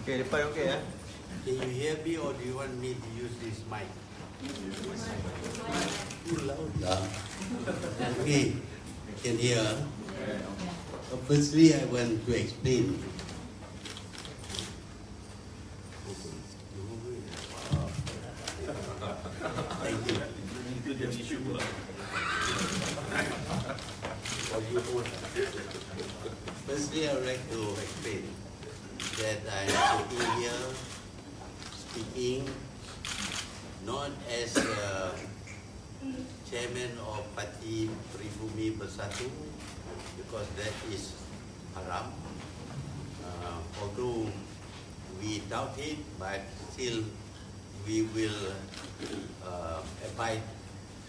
Okay, depan okay ya. Can you hear me or do you want me to use this mic? Too loud lah. Okay, can hear. Firstly, I want to explain. Thank you. Firstly, I would like to explain that I am sitting here speaking not as chairman of Parti Pribumi Bersatu, because that is haram. Although we doubt it, but still we will abide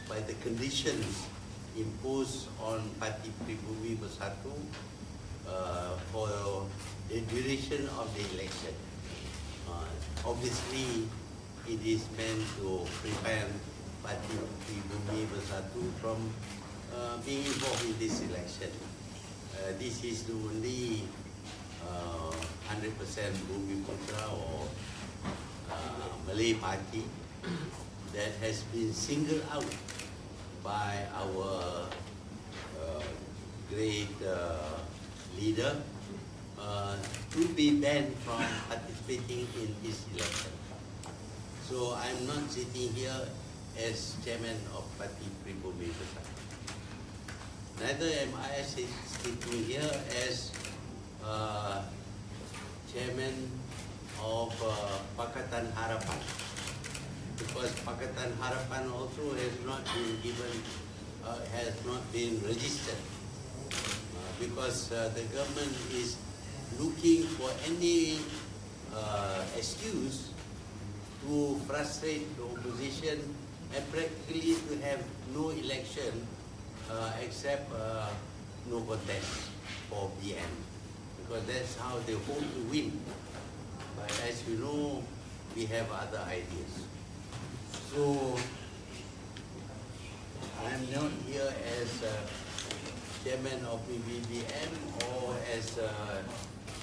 by the conditions imposed on Parti Pribumi Bersatu for the duration of the election. Obviously, it is meant to prevent Parti Pribumi Bersatu from being involved in this election. This is the only 100% Bumi Putra or Malay party that has been singled out by our great leader to be banned from participating in this election. So I'm not sitting here as chairman of Parti Pribumi Bersatu. Neither am I sitting here as chairman of Berkaitan Harapan, because Berkaitan Harapan also has not been given, has not been registered, because the government is looking for any excuse to frustrate the opposition and practically to have no election except no contest for BN, because that's how they hope to win. But as you know, we have other ideas. So I'm not here as chairman of PBBM or as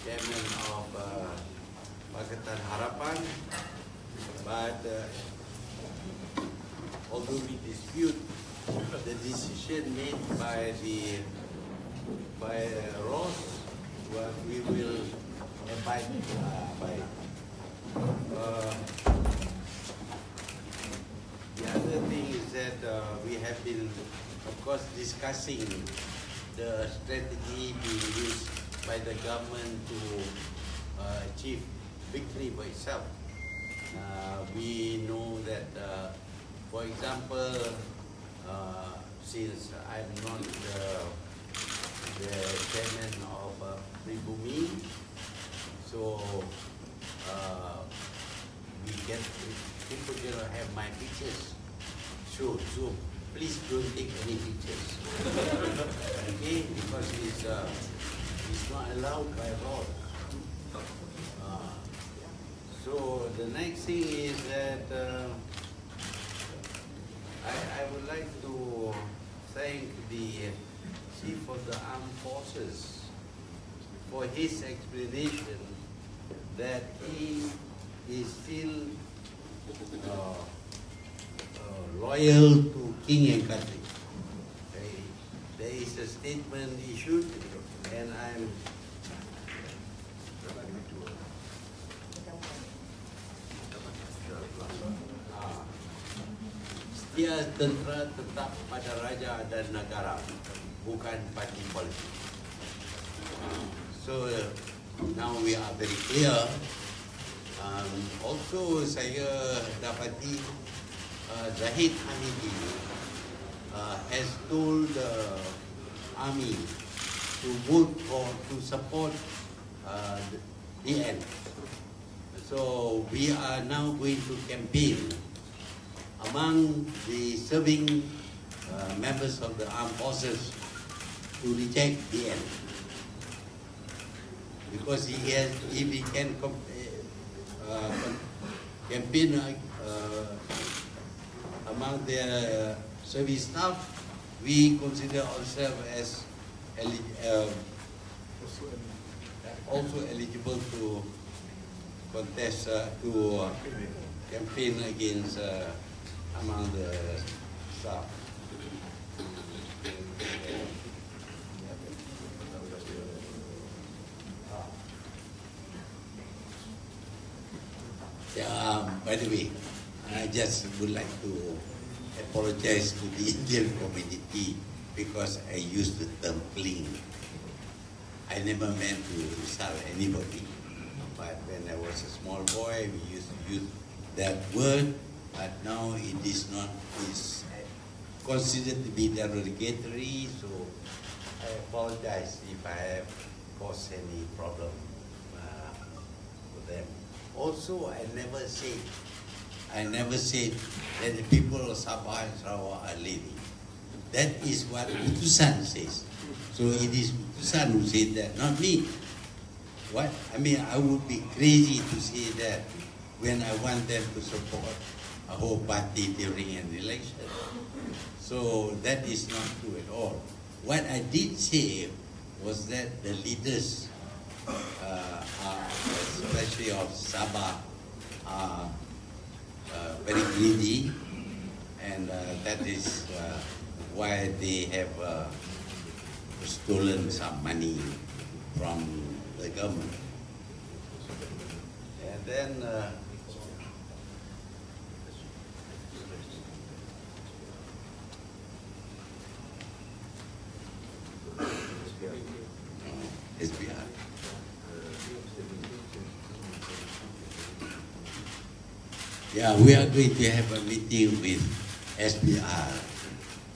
chairman of Berkaitan Harapan, but although we dispute the decision made by Ross, well, we will abide by it. The other thing is that we have been, of course, discussing the strategy being used by the government to achieve victory for itself. We know that, for example, since I'm not the chairman of Pribumi, so people cannot have my pictures. So please don't take any pictures. Okay, because it's not allowed by law. So the next thing is that I would like to thank the Chief of the Armed Forces for his explanation that he is still loyal to King and country. There is a statement issued, and I'm setia tentera tetap pada raja dan negara, bukan parti politik. So now we are very clear. Also saya dapati Zahid Hamidi has told the army to vote to support the end. So we are now going to campaign among the serving members of the armed forces to reject the end, because if he can campaign among their service staff, we consider ourselves as also eligible to contest to campaign against among the staff. By the way, I just would like to apologize to the Indian community because I used the term clean. I never meant to insult anybody, but when I was a small boy, we used to use that word, but now it is not, it's considered to be derogatory, so I apologize if I have caused any problem for them. Also, I never said that the people of Sabah and Sarawak are lazy. That is what Utusan says. So it is Utusan who said that, not me. What? I mean, I would be crazy to say that when I want them to support a whole party during an election. So that is not true at all. What I did say was that the leaders, especially of Sabah, are very greedy, and that is why they have stolen some money from the government. And then SBR. Yeah, we are going to have a meeting with SBR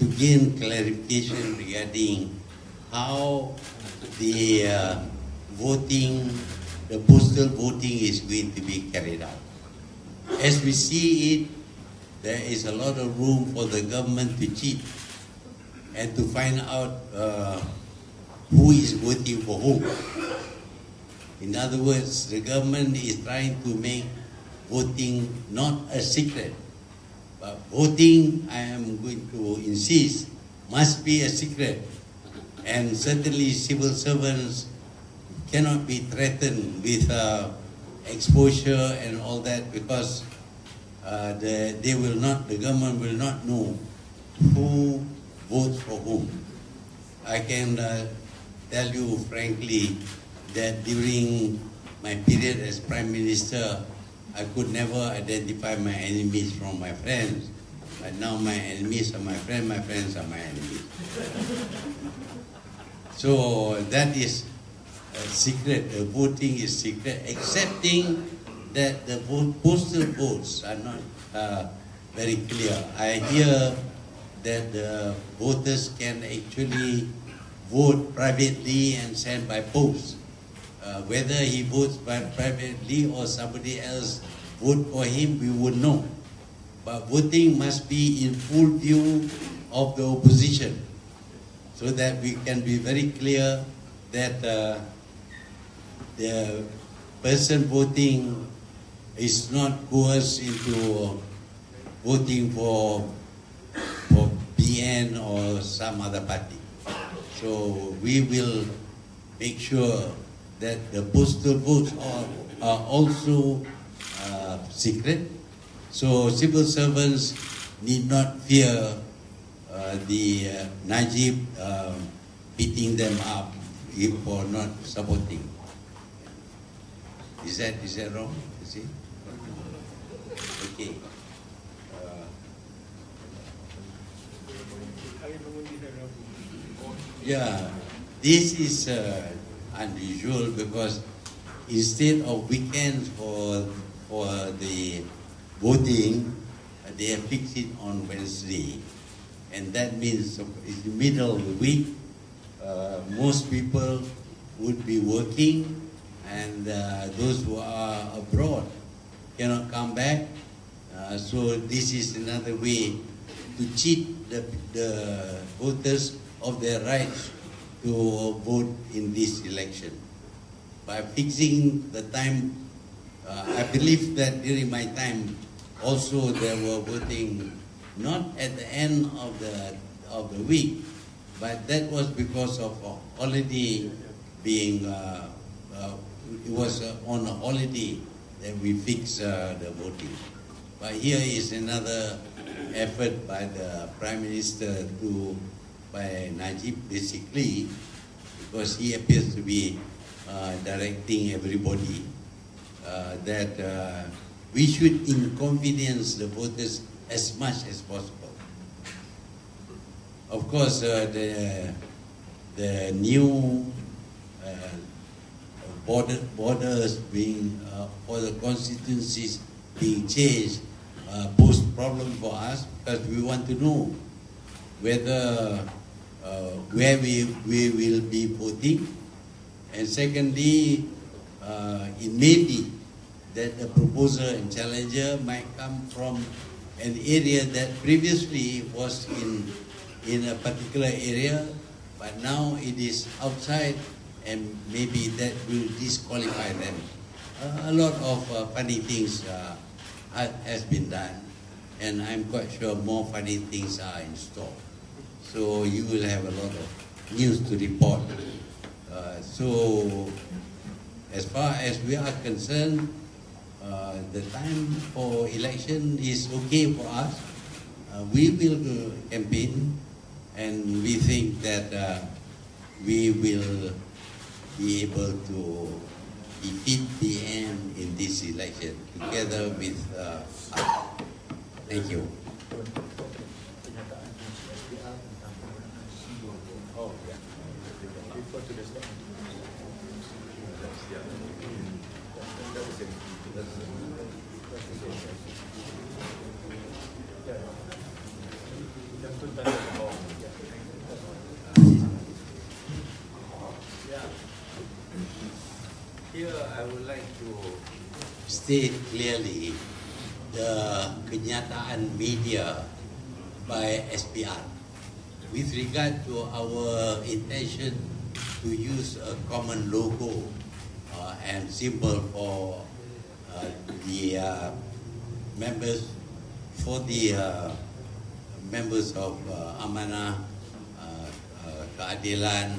to gain clarification regarding how the voting, the postal voting is going to be carried out. As we see it, there is a lot of room for the government to cheat and to find out who is voting for whom. In other words, the government is trying to make voting not a secret, but voting, I am going to insist, must be a secret. And certainly civil servants cannot be threatened with exposure and all that, because the government will not know who votes for whom. I can tell you frankly that during my period as Prime Minister, I could never identify my enemies from my friends. But now my enemies are my friends are my enemies. So that is a secret. The voting is secret, excepting that the postal votes are not very clear. I hear that the voters can actually vote privately and send by post. Whether he votes by privately or somebody else vote for him, we would know. But voting must be in full view of the opposition, so that we can be very clear that the person voting is not coerced into voting for PN or some other party. So we will make sure that the postal votes are also secret. So civil servants need not fear the Najib beating them up for not supporting. Is that wrong? Is it? Okay. Yeah, this is unusual because instead of weekends for the voting, they have fixed it on Wednesday, and that means in the middle of the week, most people would be working, and those who are abroad cannot come back. So this is another way to cheat the voters of their rights to vote in this election. By fixing the time, I believe that during my time also there were voting not at the end of the week, but that was because of a holiday being, it was on a holiday then we fix the voting. But here is another effort by the Prime Minister by Najib, basically, because he appears to be directing everybody that we should inconvenience the voters as much as possible. Of course, the new borders being for the constituencies being changed pose problem for us, because we want to know whether where we will be voting, and secondly, it may be that the proposer and challenger might come from an area that previously was in a particular area, but now it is outside, and maybe that will disqualify them. A lot of funny things has been done, and I'm quite sure more funny things are in store. So you will have a lot of news to report. So as far as we are concerned, the time for election is okay for us. We will campaign, and we think that we will be able to defeat PM in this election together with us. Thank you. Here I would like to state clearly the kenyataan media by SPR with regard to our intention to use a common logo and symbol for the members, for the members of Amanah, Keadilan,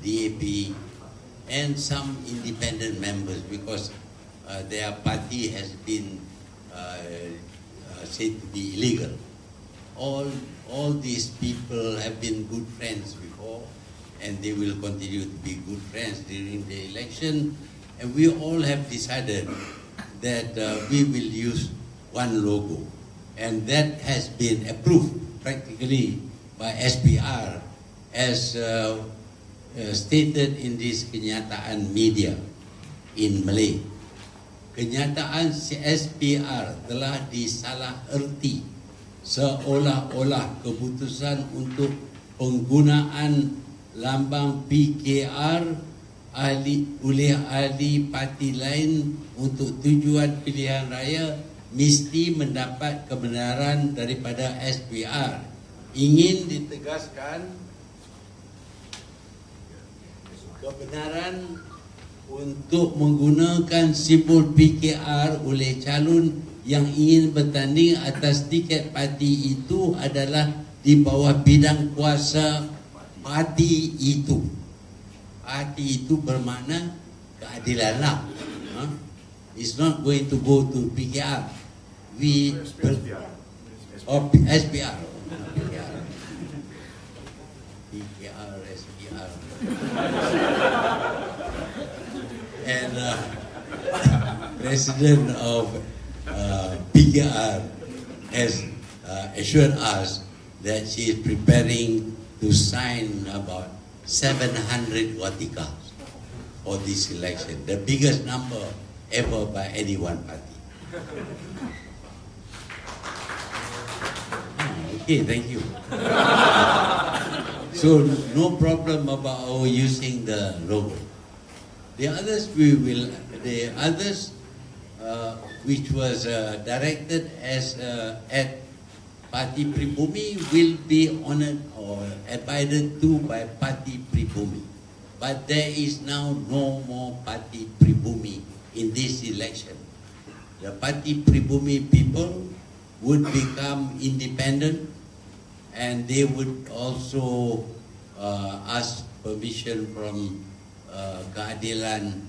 DAP, and some independent members, because their party has been said to be illegal. All these people have been good friends before, and they will continue to be good friends during the election. And we all have decided that we will use one logo, and that has been approved practically by SPR as stated in this kenyataan media in Malay. Kenyataan SPR telah disalah erti seolah-olah keputusan untuk penggunaan lambang PKR oleh ahli parti lain untuk tujuan pilihan raya mesti mendapat kebenaran daripada SPR. Ingin ditegaskan kebenaran untuk menggunakan simbol PKR oleh calon yang ingin bertanding atas tiket parti itu adalah di bawah bidang kuasa parti itu. Parti itu bermakna keadilan lah. It's not going to go to PKR. SPR. PKR, SPR. And President of PKR has assured us that she is preparing to sign about 700 waticas for this election, the biggest number ever by any one party. Okay, thank you. So no problem about our using the logo. The others which was directed as at Parti Pribumi will be honored or abided to by Parti Pribumi. But there is now no more Parti Pribumi in this election. The Parti Pribumi people would become independent, and they would also ask permission from Keadilan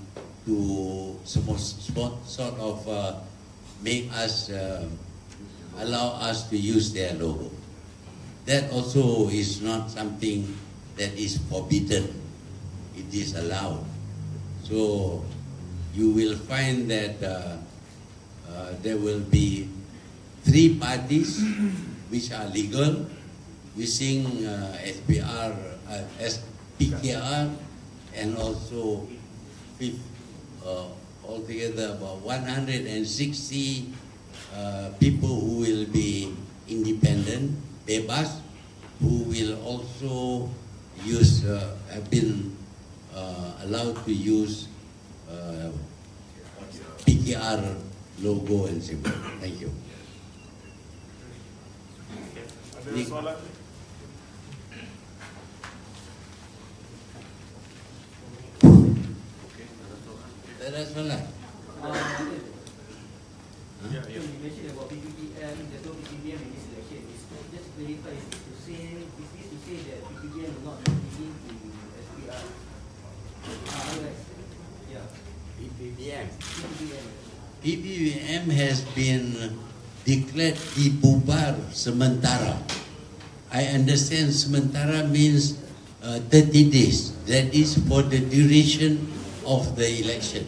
to sort of make us, allow us to use their logo. That also is not something that is forbidden. It is allowed. So you will find that there will be 3 parties which are legal, using SPR, PKR, and also altogether about 160 people who will be independent, bebas, who will also use, have been allowed to use PKR logo and symbol. Thank you. Ada soalan? Ada soalan? Ya, ya. You mentioned about PPPM, there's no PPPM in this election. Just to clarify, is this to say that PPPM will not be linked to SPR? Yeah. PPBM. PPPM. PPBM has been declared dibubar sementara. I understand sementara means 30 days. That is for the duration of the election.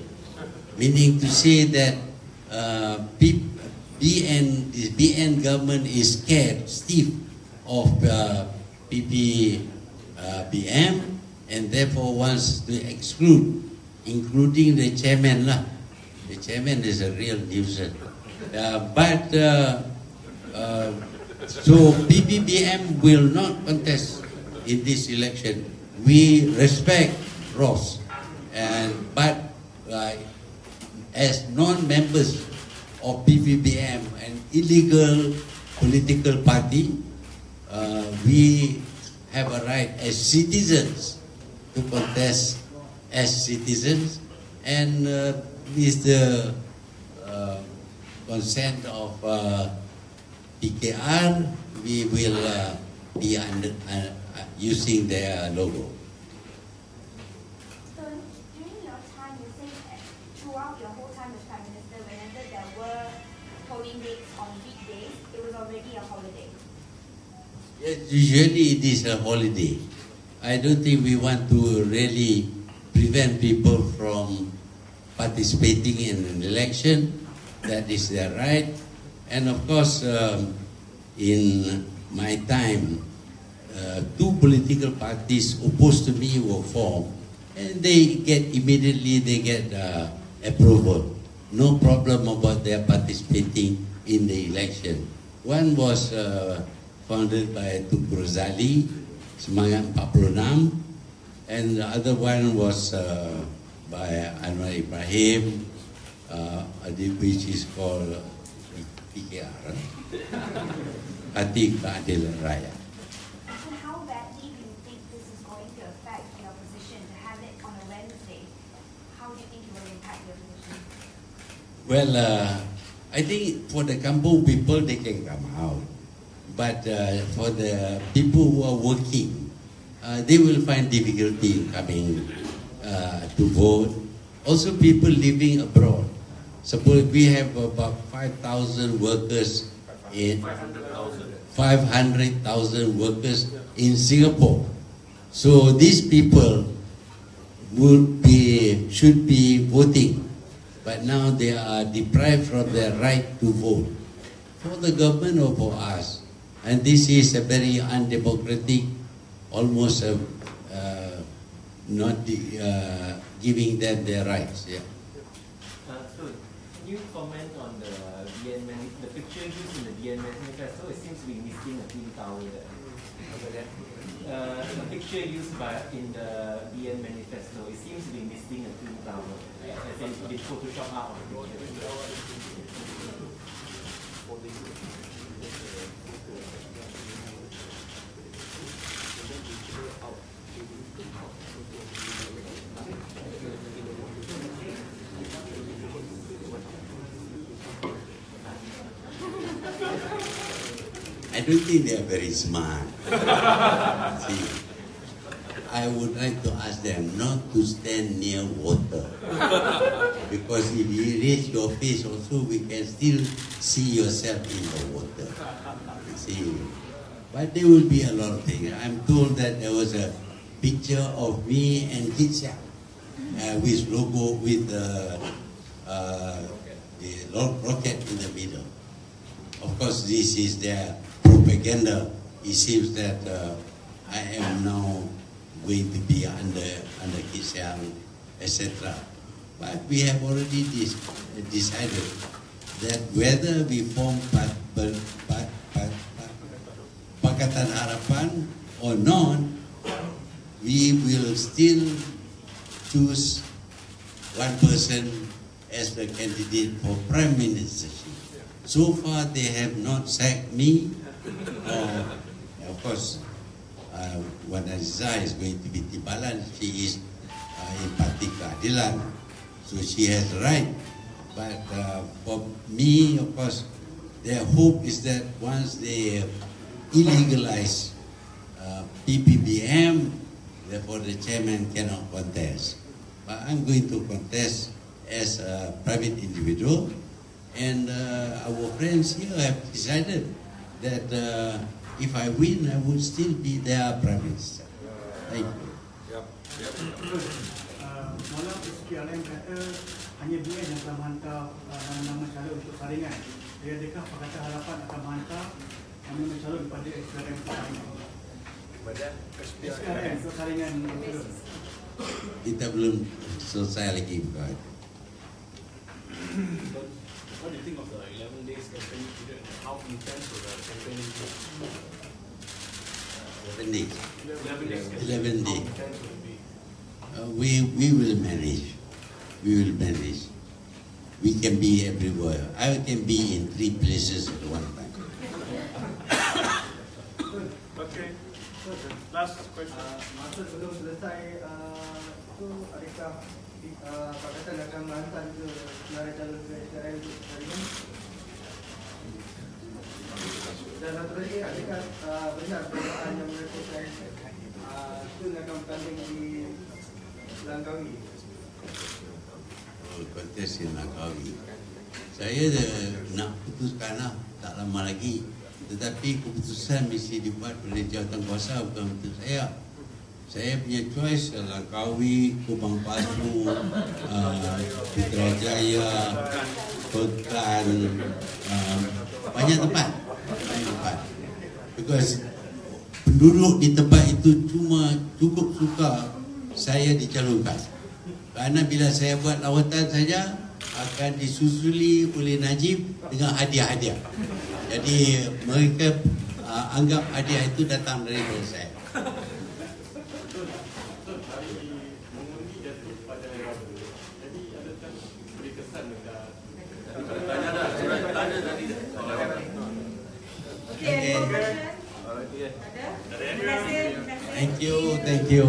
Meaning to say that BN government is scared, stiff of PPBM, and therefore wants to exclude, including the chairman lah. The chairman is a real nuisance. So PPBM will not contest in this election. We respect Ross, but as non-members of PPBM, an illegal political party, we have a right as citizens to contest as citizens, and with the consent of PKR, we will be using their logo. So during your time, you say throughout your whole time as Prime Minister, whenever there were polling dates on weekdays, it was already a holiday. Yes, usually it is a holiday. I don't think we want to really prevent people from participating in an election. That is their right. And of course, in my time, 2 political parties opposed to me were formed, and they get approval. No problem about their participating in the election. One was founded by Tuku Rozali, Semangat 46, and the other one was by Anwar Ibrahim, which is called PKR, Hati Keadilan Raya. So how badly do you think this is going to affect your position to have it on a Wednesday? How do you think it will impact your position? Well, I think for the Kampung people, they can come out. But for the people who are working, they will find difficulty in coming to vote. Also, people living abroad. Suppose we have about 5,000 workers in 500,000 workers in Singapore. So these people should be voting, but now they are deprived from their right to vote. For the government or for us, and this is a very undemocratic, almost not giving them their rights. Yeah. So, can you comment on the picture used in the BN manifesto? It seems to be missing a twin tower there. The picture used in the BN manifesto, it seems to be missing a twin tower. As in, it did Photoshop out of the picture. I don't think they are very smart. See, I would like to ask them not to stand near water. course, if you raise your face also, we can still see yourself in the water. See, but there will be a lot of things. I'm told that there was a picture of me and Kitsia with logo with the rocket in the middle. Of course, this is their propaganda. It seems that I am now going to be under Kitsia, etc. But we have already decided that whether we form Berkaitan Harapan or not, we will still choose one person as the candidate for Prime Ministership. So far, they have not sacked me. Of course, Wan Aziza is going to be Timbalan. She is in Parti Keadilan, so she has the right. But for me, of course, their hope is that once they illegalize PPBM, therefore the chairman cannot contest. But I'm going to contest as a private individual, and our friends here have decided that if I win, I will still be their Prime Minister. Thank you. Malam SPRM kata hanya dia yang akan menghantar nama-nama calon untuk saringan. Adakah Pakatan Harapan akan menghantar nama calon kepada SPRM untuk saringan? Kepada SPRM untuk saringan. Kita belum selesai lagi, Pak. What do you think of the 11 days campaign period? How intense was the campaign? 11 days. 11 days. 11 days. How intense will it be? We will manage. We will manage. We can be everywhere. I can be in 3 places at one time. Okay. Last question. Masa sebelum selesai itu, adakah Pakatan akan menghantar ke senarai calon ke SPRM untuk saringan? Dan satu lagi, adakah benar perkataan yang mengatakan Tun akan bertanding di Langkawi? Kontes di Langkawi. Saya nak putuskan lah, tak lama lagi. Tetapi keputusan mesti dibuat oleh jawatankuasa, bukan untuk saya. Saya punya choice Langkawi, Kubang Pasu, Putrajaya, Berkaitan, banyak tempat. Because penduduk di tempat itu cuma cukup suka saya dicalonkan. Kerana bila saya buat lawatan saja akan disusuli oleh Najib dengan hadiah-hadiah. Jadi mereka anggap hadiah itu datang dari saya. Okay, any more questions? Ada? Terima kasih. Thank you.